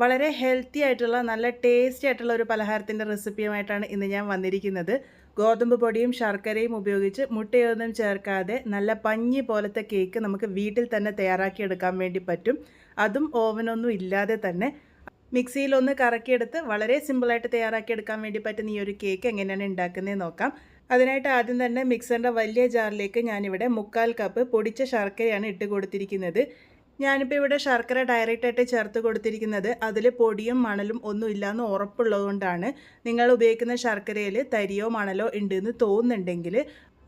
വളരെ ഹെൽത്തി ആയിട്ടുള്ള നല്ല ടേസ്റ്റി ആയിട്ടുള്ള ഒരു പലഹാരത്തിൻ്റെ റെസിപ്പിയുമായിട്ടാണ് ഇന്ന് ഞാൻ വന്നിരിക്കുന്നത്. ഗോതമ്പ് പൊടിയും ശർക്കരയും ഉപയോഗിച്ച് മുട്ടയൊന്നും ചേർക്കാതെ നല്ല പഞ്ഞി പോലത്തെ കേക്ക് നമുക്ക് വീട്ടിൽ തന്നെ തയ്യാറാക്കിയെടുക്കാൻ വേണ്ടി പറ്റും. അതും ഓവനൊന്നും ഇല്ലാതെ തന്നെ മിക്സിയിലൊന്ന് കറക്കിയെടുത്ത് വളരെ സിമ്പിളായിട്ട് തയ്യാറാക്കിയെടുക്കാൻ വേണ്ടി പറ്റുന്ന ഈ ഒരു കേക്ക് എങ്ങനെയാണ് ഉണ്ടാക്കുന്നത് നോക്കാം. അതിനായിട്ട് ആദ്യം തന്നെ മിക്സറിൻ്റെ വലിയ ജാറിലേക്ക് ഞാനിവിടെ 1/4 കപ്പ് പൊടിച്ച ശർക്കരയാണ് ഇട്ട് കൊടുത്തിരിക്കുന്നത്. ഞാനിപ്പോൾ ഇവിടെ ശർക്കര ഡയറക്റ്റായിട്ട് ചേർത്ത് കൊടുത്തിരിക്കുന്നത് അതിൽ പൊടിയും മണലും ഒന്നും ഇല്ലയെന്ന് ഉറപ്പുള്ളതുകൊണ്ടാണ്. നിങ്ങൾ ഉപയോഗിക്കുന്ന ശർക്കരയിൽ തരിയോ മണലോ ഉണ്ടെന്ന് തോന്നുന്നുണ്ടെങ്കിൽ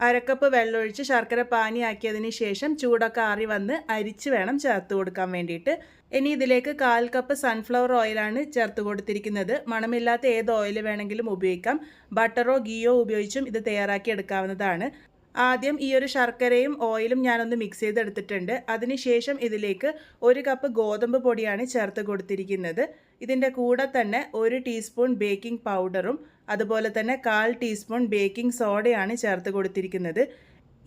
1/2 കപ്പ് വെള്ളമൊഴിച്ച് ശർക്കര പാനിയാക്കിയതിന് ശേഷം ചൂടൊക്കെ ആറി വന്ന് അരിച്ച് വേണം ചേർത്ത് കൊടുക്കാൻ വേണ്ടിയിട്ട്. ഇനി ഇതിലേക്ക് 1/4 കപ്പ് സൺഫ്ലവർ ഓയിലാണ് ചേർത്ത് കൊടുത്തിരിക്കുന്നത്. മണമില്ലാത്ത ഏത് ഓയിൽ വേണമെങ്കിലും ഉപയോഗിക്കാം. ബട്ടറോ ഗീയോ ഉപയോഗിച്ചും ഇത് തയ്യാറാക്കി എടുക്കാവുന്നതാണ്. ആദ്യം ഈ ഒരു ശർക്കരയും ഓയിലും ഞാനൊന്ന് മിക്സ് ചെയ്തെടുത്തിട്ടുണ്ട്. അതിനുശേഷം ഇതിലേക്ക് 1 കപ്പ് ഗോതമ്പ് പൊടിയാണ് ചേർത്ത് കൊടുത്തിരിക്കുന്നത്. ഇതിൻ്റെ കൂടെ തന്നെ 1 ടീസ്പൂൺ ബേക്കിംഗ് പൗഡറും അതുപോലെ തന്നെ 1/4 ടീസ്പൂൺ ബേക്കിംഗ് സോഡയാണ് ചേർത്ത് കൊടുത്തിരിക്കുന്നത്.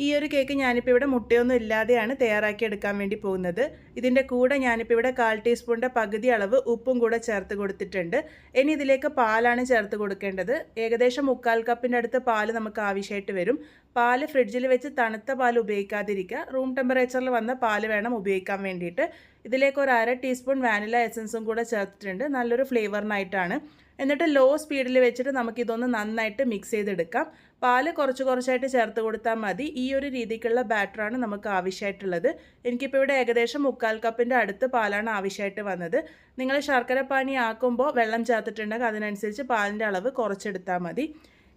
ഈ ഒരു കേക്ക് ഞാനിപ്പോൾ ഇവിടെ മുട്ടയൊന്നും ഇല്ലാതെയാണ് തയ്യാറാക്കി എടുക്കാൻ വേണ്ടി പോകുന്നത്. ഇതിൻ്റെ കൂടെ ഞാനിപ്പോൾ ഇവിടെ 1/4 ടീസ്പൂണിൻ്റെ പകുതി അളവ് ഉപ്പും കൂടെ ചേർത്ത് കൊടുത്തിട്ടുണ്ട്. ഇനി ഇതിലേക്ക് പാലാണ് ചേർത്ത് കൊടുക്കേണ്ടത്. ഏകദേശം 1/4 കപ്പിൻ്റെ അടുത്ത് പാല് നമുക്ക് ആവശ്യമായിട്ട് വരും. പാല് ഫ്രിഡ്ജിൽ വെച്ച് തണുത്ത പാൽ ഉപയോഗിക്കാതിരിക്കുക. റൂം ടെമ്പറേച്ചറിൽ വന്ന പാല് വേണം ഉപയോഗിക്കാൻ വേണ്ടിയിട്ട്. ഇതിലേക്ക് ഒരു 1/2 ടീസ്പൂൺ വാനില എസൻസും കൂടെ ചേർത്തിട്ടുണ്ട്. നല്ലൊരു ഫ്ലേവറിനായിട്ടാണ്. എന്നിട്ട് ലോ സ്പീഡിൽ വെച്ചിട്ട് നമുക്കിതൊന്ന് നന്നായിട്ട് മിക്സ് ചെയ്തെടുക്കാം. പാല് കുറച്ചായിട്ട് ചേർത്ത് കൊടുത്താൽ മതി. ഈ ഒരു രീതിക്കുള്ള ബാറ്ററാണ് നമുക്ക് ആവശ്യമായിട്ടുള്ളത്. എനിക്കിപ്പോൾ ഇവിടെ ഏകദേശം 1/4 കപ്പിൻ്റെ അടുത്ത് പാലാണ് ആവശ്യമായിട്ട് വന്നത്. നിങ്ങൾ ശർക്കര പാനി ആക്കുമ്പോൾ വെള്ളം ചേർത്തിട്ടുണ്ടെങ്കിൽ അതിനനുസരിച്ച് പാലിൻ്റെ അളവ് കുറച്ചെടുത്താൽ മതി.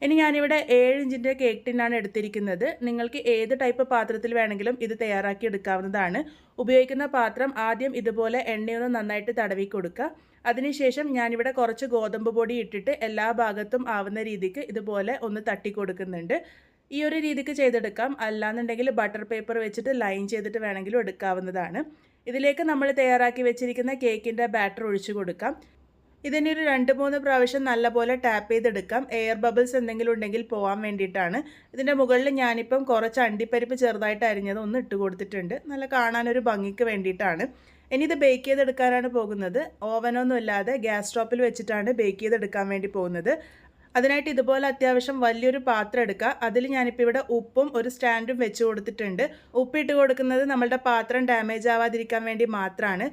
ഇനി ഞാനിവിടെ 7 ഇഞ്ചിൻ്റെ കേക്ക് ടിന്നാണ് എടുത്തിരിക്കുന്നത്. നിങ്ങൾക്ക് ഏത് ടൈപ്പ് പാത്രത്തിൽ വേണമെങ്കിലും ഇത് തയ്യാറാക്കി എടുക്കാവുന്നതാണ്. ഉപയോഗിക്കുന്ന പാത്രം ആദ്യം ഇതുപോലെ എണ്ണയൊന്ന് നന്നായിട്ട് തടവി കൊടുക്കുക. അതിനുശേഷം ഞാനിവിടെ കുറച്ച് ഗോതമ്പ് പൊടി ഇട്ടിട്ട് എല്ലാ ഭാഗത്തും ആവുന്ന രീതിക്ക് ഇതുപോലെ ഒന്ന് തട്ടി കൊടുക്കുന്നുണ്ട്. ഈ ഒരു രീതിക്ക് ചെയ്തെടുക്കാം. അല്ലാന്നുണ്ടെങ്കിൽ ബട്ടർ പേപ്പർ വെച്ചിട്ട് ലൈൻ ചെയ്തിട്ട് വേണമെങ്കിലും എടുക്കാവുന്നതാണ്. ഇതിലേക്ക് നമ്മൾ തയ്യാറാക്കി വെച്ചിരിക്കുന്ന കേക്കിൻ്റെ ബാറ്റർ ഒഴിച്ചു കൊടുക്കാം. ഇതിനെ ഒരു 2-3 പ്രാവശ്യം നല്ലപോലെ ടാപ്പ് ചെയ്തെടുക്കാം. എയർ ബബിൾസ് എന്തെങ്കിലും ഉണ്ടെങ്കിൽ പോകാൻ വേണ്ടിയിട്ടാണ്. ഇതിൻ്റെ മുകളിൽ ഞാനിപ്പം കുറച്ച് അണ്ടിപ്പരിപ്പ് ചെറുതായിട്ട് അരിഞ്ഞത് ഒന്ന് ഇട്ട് കൊടുത്തിട്ടുണ്ട്. നല്ല കാണാനൊരു ഭംഗിക്ക് വേണ്ടിയിട്ടാണ്. ഇനി ഇത് ബേക്ക് ചെയ്തെടുക്കാനാണ് പോകുന്നത്. ഓവനൊന്നും ഇല്ലാതെ ഗ്യാസ് സ്റ്റോപ്പിൽ വെച്ചിട്ടാണ് ബേക്ക് ചെയ്തെടുക്കാൻ വേണ്ടി പോകുന്നത്. അതിനായിട്ട് ഇതുപോലെ അത്യാവശ്യം വലിയൊരു പാത്രം എടുക്കുക. അതിൽ ഞാനിപ്പോൾ ഇവിടെ ഉപ്പും ഒരു സ്റ്റാൻഡും വെച്ച് കൊടുത്തിട്ടുണ്ട്. ഉപ്പിട്ട് കൊടുക്കുന്നത് നമ്മളുടെ പാത്രം ഡാമേജ് ആവാതിരിക്കാൻ വേണ്ടി മാത്രമാണ്.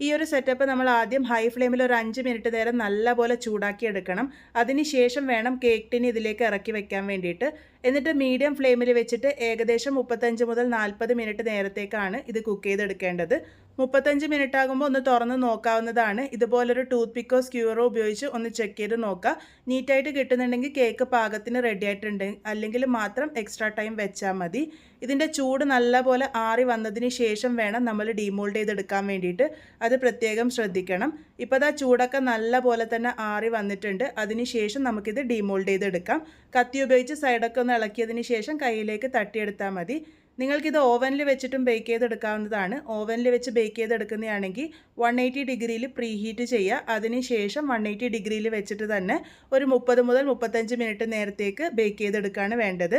ഈ ഒരു സെറ്റപ്പ് നമ്മൾ ആദ്യം ഹൈ ഫ്ലെയിമിൽ ഒരു 5 മിനിറ്റ് നേരം നല്ലപോലെ ചൂടാക്കി എടുക്കണം. അതിനുശേഷം വേണം കേക്ക് ടിൻ ഇതിലേക്ക് ഇറക്കി വെക്കാൻ വേണ്ടിയിട്ട്. എന്നിട്ട് മീഡിയം ഫ്ലെയിമിൽ വെച്ചിട്ട് ഏകദേശം 35 മുതൽ 40 മിനിറ്റ് നേരത്തേക്കാണ് ഇത് കുക്ക് ചെയ്തെടുക്കേണ്ടത്. 35 മിനിറ്റ് ആകുമ്പോൾ ഒന്ന് തുറന്ന് നോക്കാവുന്നതാണ്. ഇതുപോലൊരു ടൂത്ത് പിക്കോ സ്ക്യൂറോ ഉപയോഗിച്ച് ഒന്ന് ചെക്ക് ചെയ്ത് നോക്കുക. നീറ്റായിട്ട് കിട്ടുന്നുണ്ടെങ്കിൽ കേക്ക് പാകത്തിന് റെഡി ആയിട്ടുണ്ട്. അല്ലെങ്കിൽ മാത്രം എക്സ്ട്രാ ടൈം വെച്ചാൽ മതി. ഇതിൻ്റെ ചൂട് നല്ലപോലെ ആറി വന്നതിന് ശേഷം വേണം നമ്മൾ ഡീമോൾഡ് ചെയ്തെടുക്കാൻ വേണ്ടിയിട്ട്. അത് പ്രത്യേകം ശ്രദ്ധിക്കണം. ഇപ്പോൾ ആ ചൂടൊക്കെ നല്ല പോലെ തന്നെ ആറി വന്നിട്ടുണ്ട്. അതിന് ശേഷം നമുക്കിത് ഡീമോൾഡ് ചെയ്തെടുക്കാം. കത്തി ഉപയോഗിച്ച് സൈഡൊക്കെ ഒന്ന് ഇളക്കിയതിന് ശേഷം കയ്യിലേക്ക് തട്ടിയെടുത്താൽ മതി. നിങ്ങൾക്കിത് ഓവനിൽ വെച്ചിട്ടും ബേക്ക് ചെയ്തെടുക്കാവുന്നതാണ്. ഓവനിൽ വെച്ച് ബേക്ക് ചെയ്തെടുക്കുന്നതാണെങ്കിൽ 180 ഡിഗ്രിയിൽ പ്രീ ഹീറ്റ് ചെയ്യുക. അതിനുശേഷം 180 ഡിഗ്രിയിൽ വെച്ചിട്ട് തന്നെ ഒരു 30 മുതൽ 35 മിനിറ്റ് നേരത്തേക്ക് ബേക്ക് ചെയ്തെടുക്കുകയാണ് വേണ്ടത്.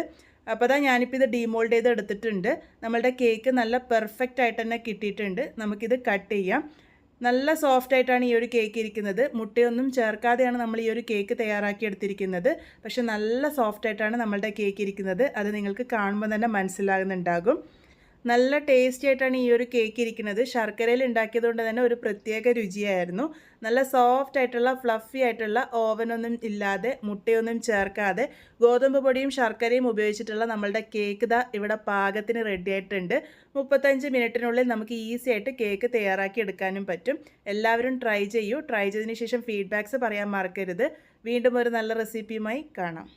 അപ്പോൾ ഞാനിപ്പോൾ ഇത് ഡീമോൾഡ് ചെയ്ത് എടുത്തിട്ടുണ്ട്. നമ്മളുടെ കേക്ക് നല്ല പെർഫെക്റ്റ് ആയിട്ട് തന്നെ കിട്ടിയിട്ടുണ്ട്. നമുക്കിത് കട്ട് ചെയ്യാം. നല്ല സോഫ്റ്റ് ആയിട്ടാണ് ഈ ഒരു കേക്ക് ഇരിക്കുന്നത്. മുട്ടയൊന്നും ചേർക്കാതെയാണ് നമ്മൾ ഈ ഒരു കേക്ക് തയ്യാറാക്കി എടുത്തിരിക്കുന്നത്. പക്ഷെ നല്ല സോഫ്റ്റ് ആയിട്ടാണ് നമ്മളുടെ കേക്ക് ഇരിക്കുന്നത്. അത് നിങ്ങൾക്ക് കാണുമ്പോൾ തന്നെ മനസ്സിലാകുന്നുണ്ടാകും. നല്ല ടേസ്റ്റി ആയിട്ടാണ് ഈ ഒരു കേക്ക് ഇരിക്കുന്നത്. ശർക്കരയിൽ ഉണ്ടാക്കിയതുകൊണ്ട് തന്നെ ഒരു പ്രത്യേക രുചിയായിരുന്നു. നല്ല സോഫ്റ്റ് ആയിട്ടുള്ള ഫ്ലഫി ആയിട്ടുള്ള ഓവനൊന്നും ഇല്ലാതെ മുട്ടയൊന്നും ചേർക്കാതെ ഗോതമ്പ് പൊടിയും ശർക്കരയും ഉപയോഗിച്ചിട്ടുള്ള നമ്മളുടെ കേക്ക് ഇവിടെ പാകത്തിന് റെഡി ആയിട്ടുണ്ട്. 35 മിനിറ്റിനുള്ളിൽ നമുക്ക് ഈസി ആയിട്ട് കേക്ക് തയ്യാറാക്കി എടുക്കാനും പറ്റും. എല്ലാവരും ട്രൈ ചെയ്യൂ. ട്രൈ ചെയ്തതിന് ശേഷം ഫീഡ്ബാക്ക്സ് പറയാൻ മറക്കരുത്. വീണ്ടും ഒരു നല്ല റെസിപ്പിയുമായി കാണാം.